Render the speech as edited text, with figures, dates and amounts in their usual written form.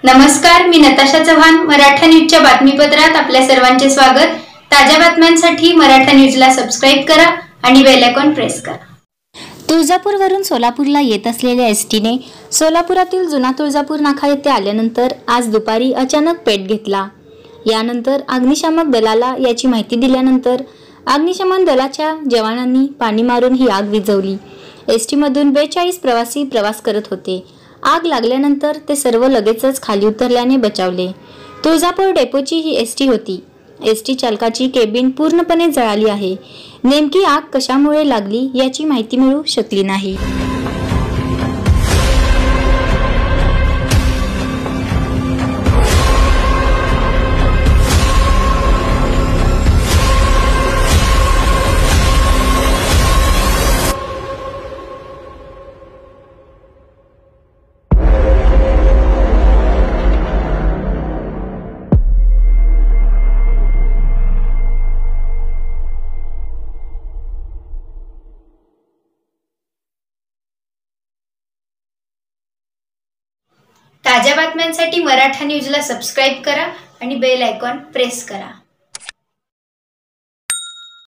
नमस्कार, मी नताशा चव्हाण. मराठा न्यूजच्या बातमीपत्रात आपल्या सर्वांचे स्वागत. ताज्या बातम्यांसाठी मराठा न्यूजला सबस्क्राईब करा आणि बेल आयकॉन प्रेस करा. तुळजापूरवरून सोलापूरला येत असलेल्या एसटीने सोलापुरातील जुना तुळजापूर नाका येथे आल्यानंतर आज दुपारी अचानक पेट घेतला. यानंतर अग्निशामक दलाला याची माहिती दिल्यानंतर अग्निशमन दलाच्या जवानांनी पाणी मारून ही आग विझवली. एसटी मधून 42 प्रवासी प्रवास करत होते. आग लागल्यानंतर ते सर्व लगेचच खाली उतरल्याने बचावले. तुळजापूर डेपोची ही एसटी होती. एसटी चालकाची केबिन पूर्णपणे जळाली आहे. नेमकी आग कशामुळे लागली याची माहिती मिळू शकली नाही. ताज्या बातम्यांसाठी मराठा न्यूजला सबस्क्राईब करा आणि बेल आयकॉन प्रेस करा.